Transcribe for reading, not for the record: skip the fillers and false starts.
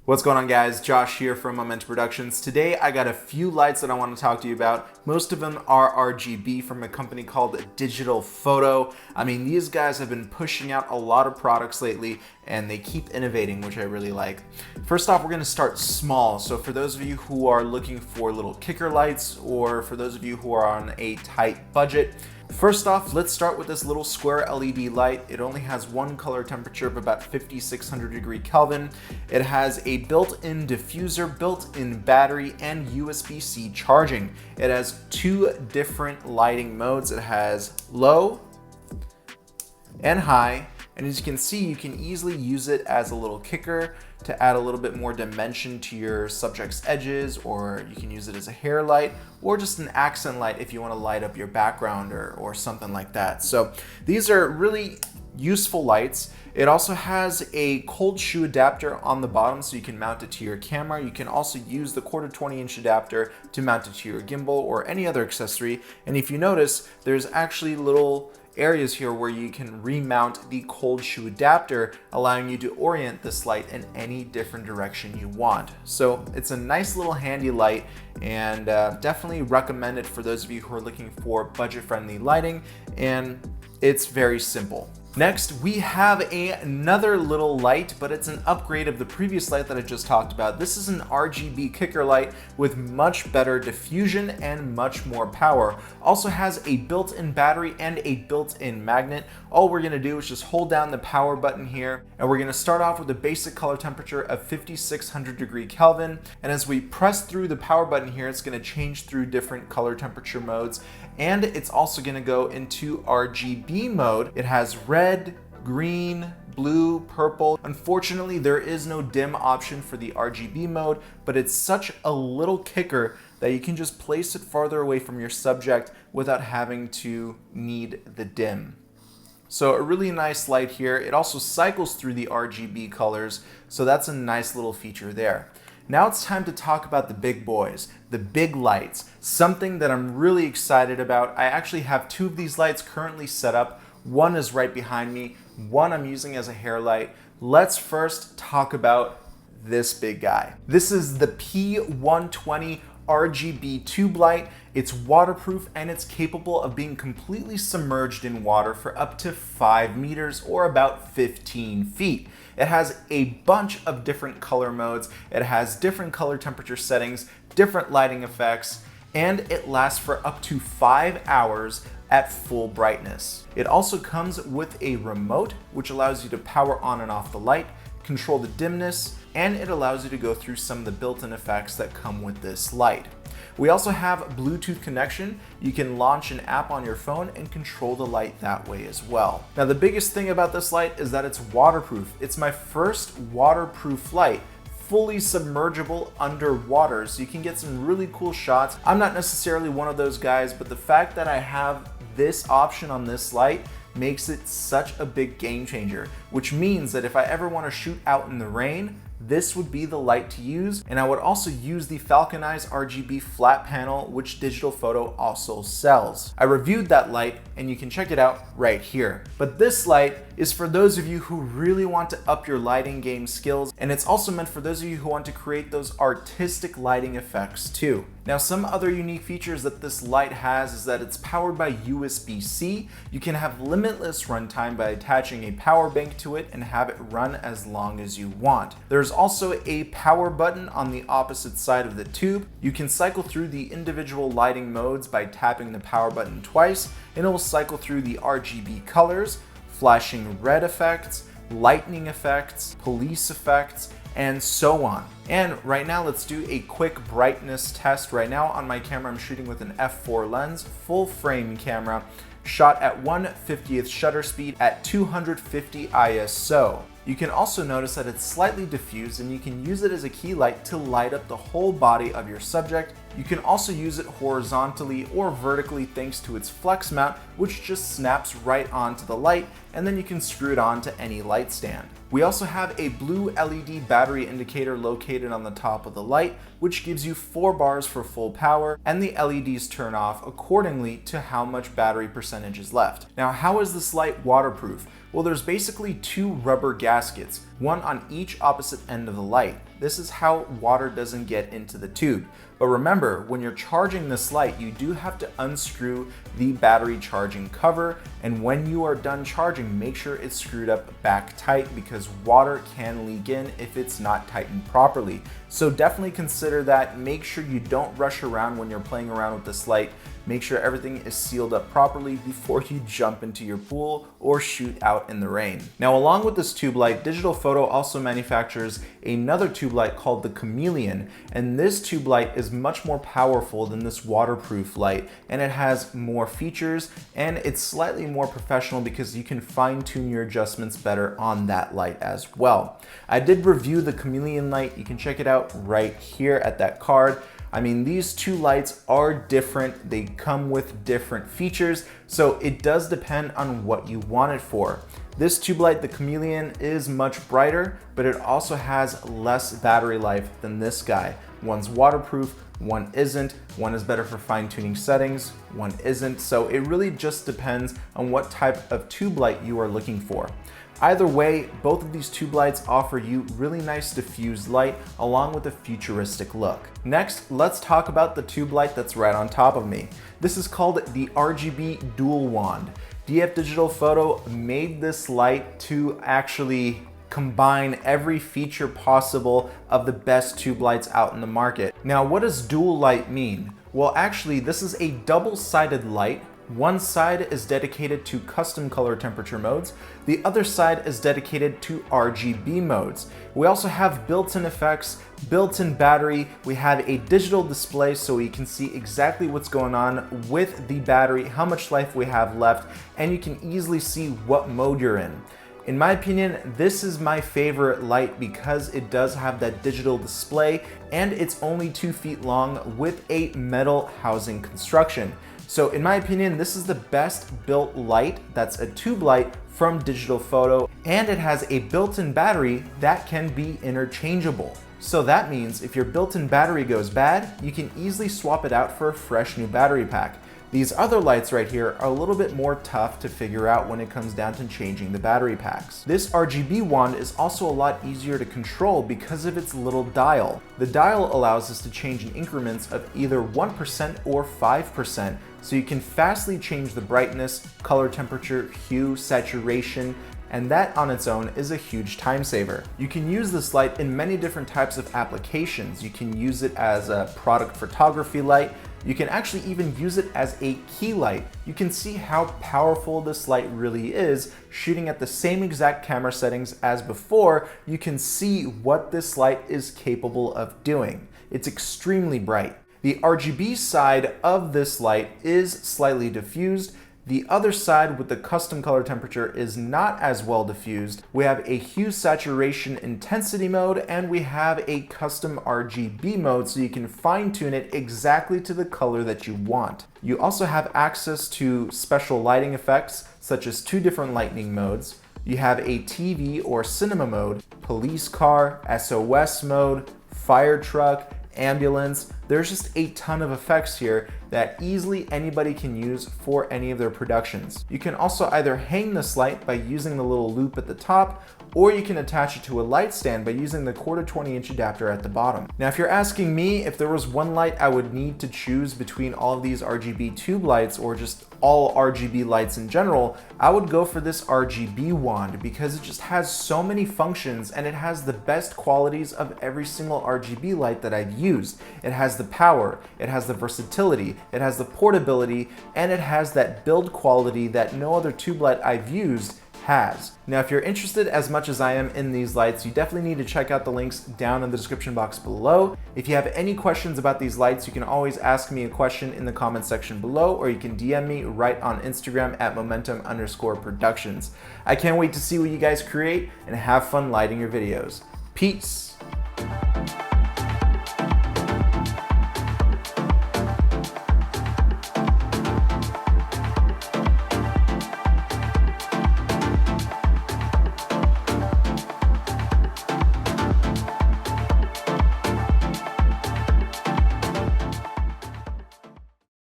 What's going on, guys? Josh here from Memento Productions. Today I got a few lights that I want to talk to you about. Most of them are RGB from a company called Digital Photo. I mean, these guys have been pushing out a lot of products lately and they keep innovating, which I really like. First off, we're going to start small. So for those of you who are looking for little kicker lights, or for those of you who are on a tight budget, first off, let's start with this little square LED light. It only has one color temperature of about 5600 degree Kelvin. It has a built-in diffuser, built-in battery, and USB-C charging. It has two different lighting modes. It has low and high. And as you can see, you can easily use it as a little kicker to add a little bit more dimension to your subject's edges, or you can use it as a hair light, or just an accent light if you want to light up your background or something like that. So these are really useful lights. It also has a cold shoe adapter on the bottom so you can mount it to your camera. You can also use the 1/4 20-inch adapter to mount it to your gimbal or any other accessory. And if you notice, there's actually little areas here where you can remount the cold shoe adapter, allowing you to orient this light in any different direction you want. So it's a nice little handy light, and definitely recommend it for those of you who are looking for budget-friendly lighting, and it's very simple. Next, we have another little light, but it's an upgrade of the previous light that I just talked about. This is an RGB kicker light with much better diffusion and much more power. Also has a built-in battery and a built-in magnet. All we're gonna do is just hold down the power button here, and we're gonna start off with a basic color temperature of 5600 degree Kelvin. And as we press through the power button here, it's gonna change through different color temperature modes. And it's also gonna go into RGB mode. It has red, green, blue, purple. Unfortunately, there is no dim option for the RGB mode, but it's such a little kicker that you can just place it farther away from your subject without having to need the dim. So a really nice light here. It also cycles through the RGB colors, so that's a nice little feature there. Now it's time to talk about the big boys, the big lights, something that I'm really excited about. I actually have two of these lights currently set up. One is right behind me, one I'm using as a hair light. Let's first talk about this big guy. This is the P120 RGB tube light. It's waterproof and it's capable of being completely submerged in water for up to 5 meters or about 15 feet. It has a bunch of different color modes. It has different color temperature settings, different lighting effects, and it lasts for up to 5 hours at full brightness. It also comes with a remote, which allows you to power on and off the light, control the dimness, and it allows you to go through some of the built-in effects that come with this light. We also have Bluetooth connection. You can launch an app on your phone and control the light that way as well. Now, the biggest thing about this light is that it's waterproof. It's my first waterproof light, fully submergible underwater, so you can get some really cool shots. I'm not necessarily one of those guys, but the fact that I have this option on this light makes it such a big game changer, which means that if I ever want to shoot out in the rain, this would be the light to use. And I would also use the Falconized RGB flat panel, which Digital Photo also sells. I reviewed that light and you can check it out right here. But this light is for those of you who really want to up your lighting game skills, and it's also meant for those of you who want to create those artistic lighting effects too. Now, some other unique features that this light has is that it's powered by USB-C. You can have limitless runtime by attaching a power bank to it and have it run as long as you want. There's also a power button on the opposite side of the tube. You can cycle through the individual lighting modes by tapping the power button twice, and it will cycle through the RGB colors, flashing red effects, lightning effects, police effects, and so on. And right now, let's do a quick brightness test. Right now on my camera, I'm shooting with an f4 lens, full frame camera, shot at 1/50th shutter speed at 250 ISO. You can also notice that it's slightly diffused, and you can use it as a key light to light up the whole body of your subject. You can also use it horizontally or vertically thanks to its flex mount, which just snaps right onto the light, and then you can screw it on to any light stand. We also have a blue LED battery indicator located on the top of the light, which gives you 4 bars for full power, and the LEDs turn off accordingly to how much battery percentage is left. Now, how is this light waterproof? Well, there's basically 2 rubber gaskets, one on each opposite end of the light. This is how water doesn't get into the tube. But remember, when you're charging this light, you do have to unscrew the battery charging cover, and when you are done charging, make sure it's screwed up back tight because water can leak in if it's not tightened properly. So definitely consider that. Make sure you don't rush around when you're playing around with this light. Make sure everything is sealed up properly before you jump into your pool or shoot out in the rain. Now, along with this tube light, Digital Photo also manufactures another tube light called the Chameleon, and this tube light is much more powerful than this waterproof light, and it has more features, and it's slightly more professional because you can fine-tune your adjustments better on that light as well. I did review the Chameleon light. You can check it out right here at that card. I mean, these two lights are different. They come with different features, so it does depend on what you want it for. This tube light, the Chameleon, is much brighter, but it also has less battery life than this guy. One's waterproof, one isn't. One is better for fine-tuning settings, one isn't. So it really just depends on what type of tube light you are looking for. Either way, both of these tube lights offer you really nice diffused light along with a futuristic look. Next, let's talk about the tube light that's right on top of me. This is called the RGB Dual Wand. DF Digital Photo made this light to actually combine every feature possible of the best tube lights out in the market. Now, what does dual light mean? Well, actually, this is a double-sided light. One side is dedicated to custom color temperature modes. The other side is dedicated to RGB modes. We also have built-in effects, built-in battery. We have a digital display so you can see exactly what's going on with the battery, how much life we have left, and you can easily see what mode you're in. In my opinion, this is my favorite light because it does have that digital display and it's only 2 feet long with a metal housing construction. So in my opinion, this is the best built light that's a tube light from Digital Photo, and it has a built-in battery that can be interchangeable. So that means if your built-in battery goes bad, you can easily swap it out for a fresh new battery pack. These other lights right here are a little bit more tough to figure out when it comes down to changing the battery packs. This RGB wand is also a lot easier to control because of its little dial. The dial allows us to change in increments of either 1% or 5%, so you can fastly change the brightness, color temperature, hue, saturation, and that on its own is a huge time saver. You can use this light in many different types of applications. You can use it as a product photography light. You can actually even use it as a key light. You can see how powerful this light really is. Shooting at the same exact camera settings as before, you can see what this light is capable of doing. It's extremely bright. The RGB side of this light is slightly diffused. The other side with the custom color temperature is not as well diffused. We have a hue saturation intensity mode, and we have a custom RGB mode so you can fine tune it exactly to the color that you want. You also have access to special lighting effects such as 2 different lighting modes. You have a TV or cinema mode, police car, SOS mode, fire truck, ambulance. There's just a ton of effects here that easily anybody can use for any of their productions. You can also either hang this light by using the little loop at the top, or you can attach it to a light stand by using the 1/4 20-inch adapter at the bottom. Now, if you're asking me if there was one light I would need to choose between all of these RGB tube lights or just all RGB lights in general, I would go for this RGB wand because it just has so many functions and it has the best qualities of every single RGB light that I've used. It has the power, it has the versatility, it has the portability, and it has that build quality that no other tube light I've used has. Now, if you're interested as much as I am in these lights, you definitely need to check out the links down in the description box below. If you have any questions about these lights, you can always ask me a question in the comment section below, or you can DM me right on Instagram at momentum_productions. I can't wait to see what you guys create and have fun lighting your videos. Peace.